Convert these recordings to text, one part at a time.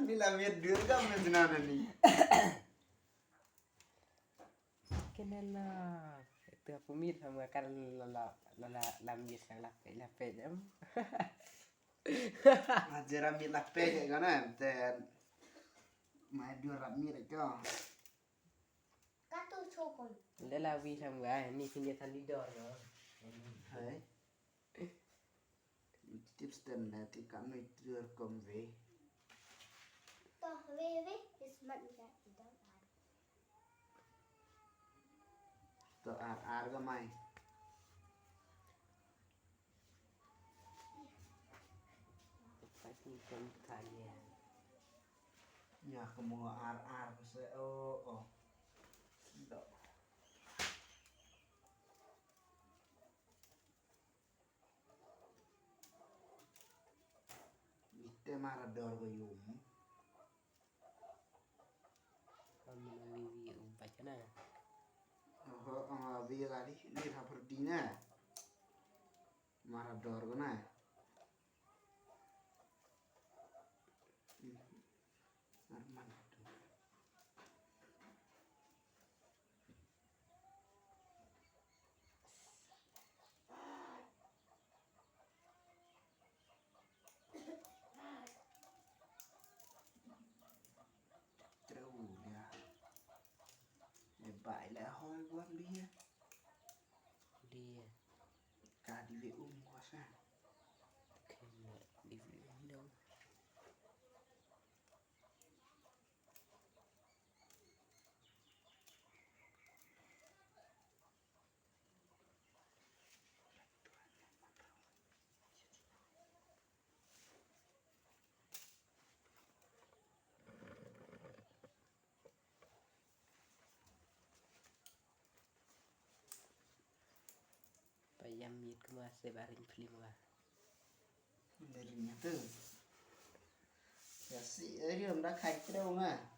Ni lamir dur ka menjana ni. Kenapa? Itu aku mit sama kan lamir sang lape jam. Ajera mi lape kana ten. Mai dur ramir ka. Katu chokon. Lela wi sama ni sinja salidor no. Hai. Tips ten na ti ka noi dur kom ve. Toh wewe is man ga idang ar. To ar ga mai. Pasti kan tanya. Ya kemo ar se oh. Do. Ite marador go yum. Kamu wi baca na. Vi kali ni rapordina. Marador go na. Arman tu. Trâu ya. Để bại lại hôi quá đi nha. Dia Cả đi về quá xa. kena di video. Payam mit kema sebaring film wa. Dari tu. Ya si riêng đã khách đâu mà.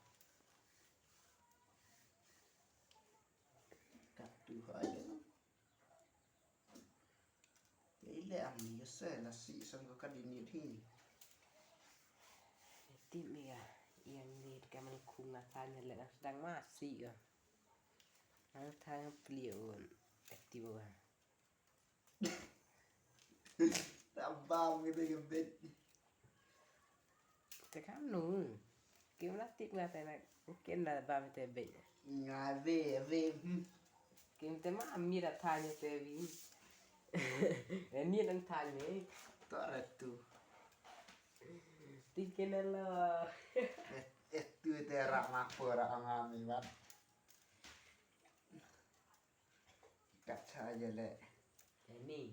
Cắt từ hỏi nữa. Cái làm gì sẽ là si xong có cái đi nhiệt thì. Tim ya yang ni kaman kung nasanya le sedang masih ya. Ang thang plion aktif wa. Tạm bam cái cái bếp. Tekan nu. Kim la tip nga tena ken la ba te be. Ngài về. Kim te ma mira thanya te vi. Ni đang thanya. Tao là tu. Ti kenala. Tu te rak ngapa rak ngami bat. Cắt cha giờ lệ. Ni.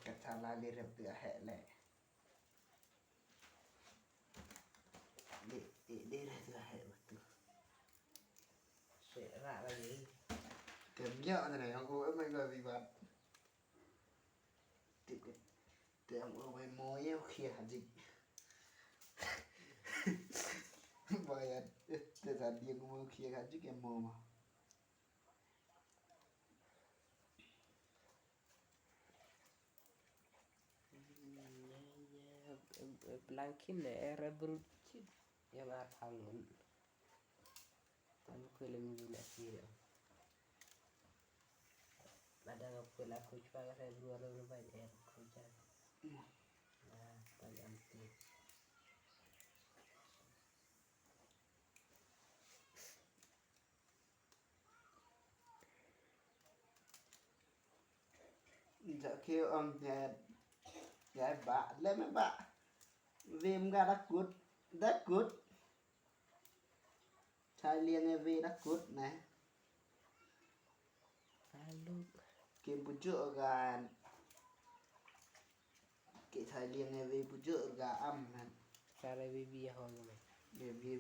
Cắt cha la li rep tu hệ lệ. Để ra tu hệ tu. Sẽ ra là gì? Tìm nhợ này không có mấy người bị bắt. Tìm ở bên môi yêu khía gì. Bởi thế là điên của môi khía chứ cái mồm mà. Blankin era brutit. Ya ma tangun. Tan ko le mi na sira. Madang ko la ko chwa ga re bru ro ba er ko ja. Nah, tan anti. Dạ kêu ông nhà bà lên mấy bà. Viêm ga đắc cút. Chai liêng về đắc cút này. Halo. Kim bút chữa gà. Cái chai liêng về bút chữa gà âm này. Cara bibi ho Để